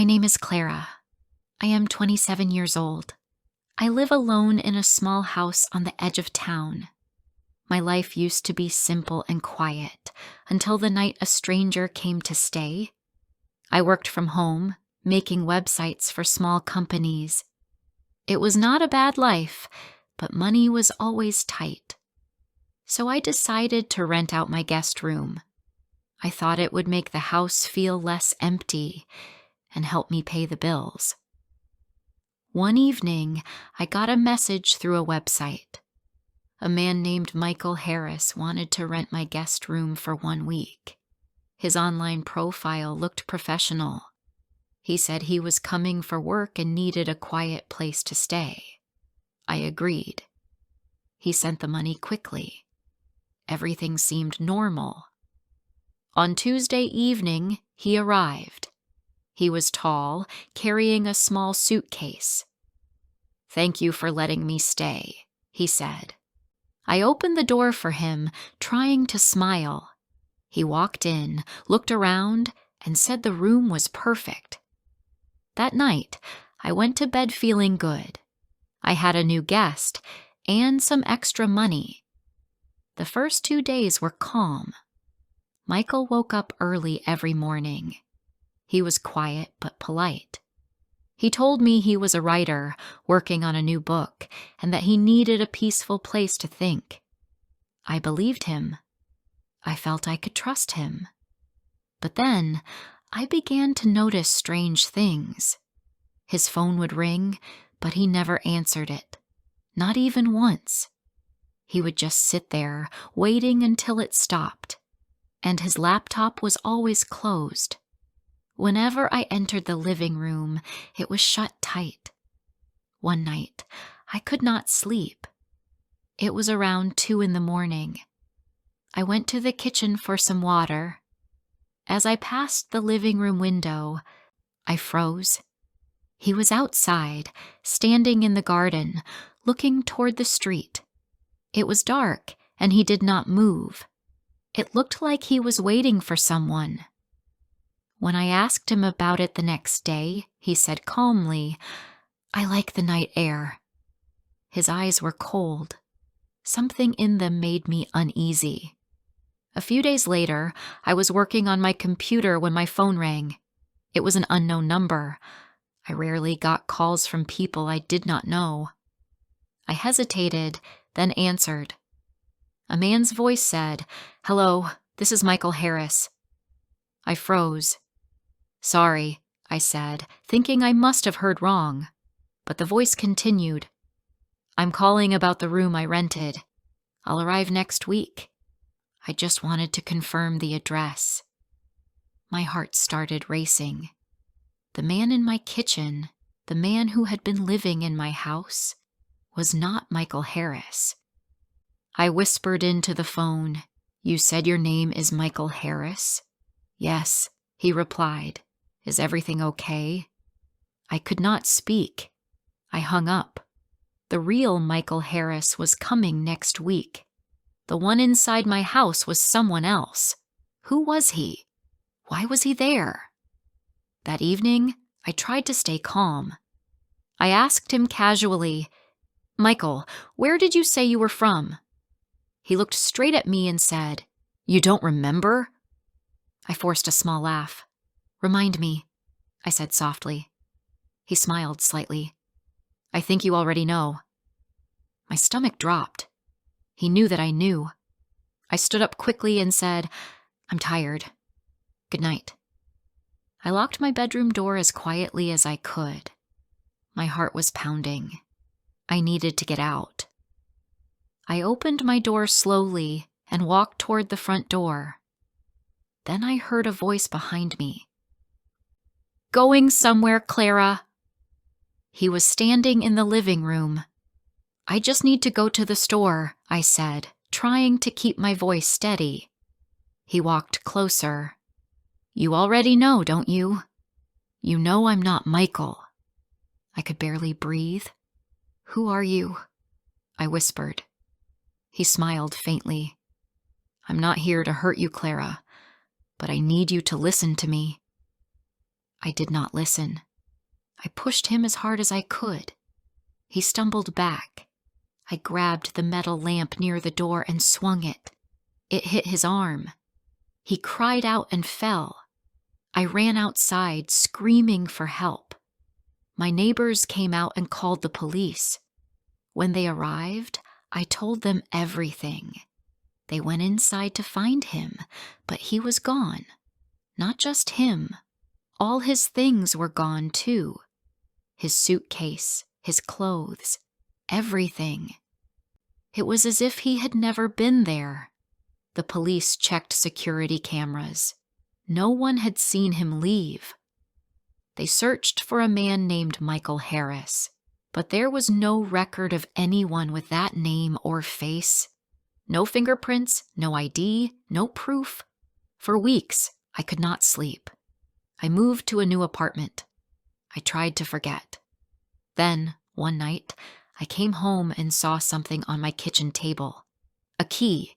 My name is Clara. I am 27 years old. I live alone in a small house on the edge of town. My life used to be simple and quiet until the night a stranger came to stay. I worked from home, making websites for small companies. It was not a bad life, but money was always tight. So I decided to rent out my guest room. I thought it would make the house feel less empty and help me pay the bills. One evening, I got a message through a website. A man named Michael Harris wanted to rent my guest room for 1 week. His online profile looked professional. He said he was coming for work and needed a quiet place to stay. I agreed. He sent the money quickly. Everything seemed normal. On Tuesday evening, he arrived. He was tall, carrying a small suitcase. "Thank you for letting me stay," he said. I opened the door for him, trying to smile. He walked in, looked around, and said the room was perfect. That night, I went to bed feeling good. I had a new guest and some extra money. The first 2 days were calm. Michael woke up early every morning. He was quiet but polite. He told me he was a writer working on a new book and that he needed a peaceful place to think. I believed him. I felt I could trust him. But then I began to notice strange things. His phone would ring, but he never answered it, not even once. He would just sit there, waiting until it stopped. And his laptop was always closed. Whenever I entered the living room, it was shut tight. One night, I could not sleep. It was around 2 a.m. I went to the kitchen for some water. As I passed the living room window, I froze. He was outside, standing in the garden, looking toward the street. It was dark, and he did not move. It looked like he was waiting for someone. When I asked him about it the next day, he said calmly, "I like the night air." His eyes were cold. Something in them made me uneasy. A few days later, I was working on my computer when my phone rang. It was an unknown number. I rarely got calls from people I did not know. I hesitated, then answered. A man's voice said, "Hello, this is Michael Harris." I froze. "Sorry," I said, thinking I must have heard wrong. But the voice continued. "I'm calling about the room I rented. I'll arrive next week. I just wanted to confirm the address." My heart started racing. The man in my kitchen, the man who had been living in my house, was not Michael Harris. I whispered into the phone, "You said your name is Michael Harris?" "Yes," he replied. "Is everything okay?" I could not speak. I hung up. The real Michael Harris was coming next week. The one inside my house was someone else. Who was he? Why was he there? That evening, I tried to stay calm. I asked him casually, "Michael, where did you say you were from?" He looked straight at me and said, "You don't remember?" I forced a small laugh. "Remind me," I said softly. He smiled slightly. "I think you already know." My stomach dropped. He knew that I knew. I stood up quickly and said, "I'm tired. Good night." I locked my bedroom door as quietly as I could. My heart was pounding. I needed to get out. I opened my door slowly and walked toward the front door. Then I heard a voice behind me. "Going somewhere, Clara?" He was standing in the living room. "I just need to go to the store," I said, trying to keep my voice steady. He walked closer. "You already know, don't you? You know I'm not Michael." I could barely breathe. "Who are you?" I whispered. He smiled faintly. "I'm not here to hurt you, Clara, but I need you to listen to me." I did not listen. I pushed him as hard as I could. He stumbled back. I grabbed the metal lamp near the door and swung it. It hit his arm. He cried out and fell. I ran outside, screaming for help. My neighbors came out and called the police. When they arrived, I told them everything. They went inside to find him, but he was gone. Not just him. All his things were gone too. His suitcase, his clothes, everything. It was as if he had never been there. The police checked security cameras. No one had seen him leave. They searched for a man named Michael Harris, but there was no record of anyone with that name or face. No fingerprints, no ID, no proof. For weeks, I could not sleep. I moved to a new apartment. I tried to forget. Then, one night, I came home and saw something on my kitchen table. A key.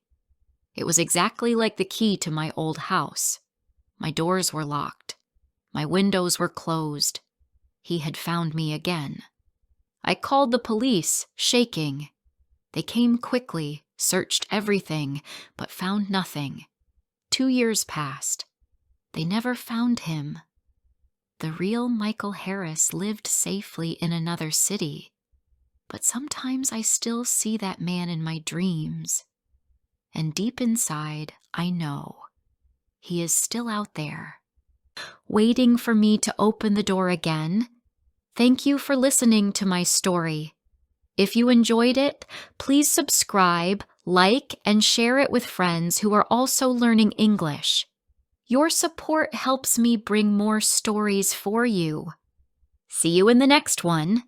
It was exactly like the key to my old house. My doors were locked. My windows were closed. He had found me again. I called the police, shaking. They came quickly, searched everything, but found nothing. 2 years passed. They never found him. The real Michael Harris lived safely in another city, but sometimes I still see that man in my dreams. And deep inside, I know he is still out there, waiting for me to open the door again. Thank you for listening to my story. If you enjoyed it, please subscribe, like, and share it with friends who are also learning English. Your support helps me bring more stories for you. See you in the next one.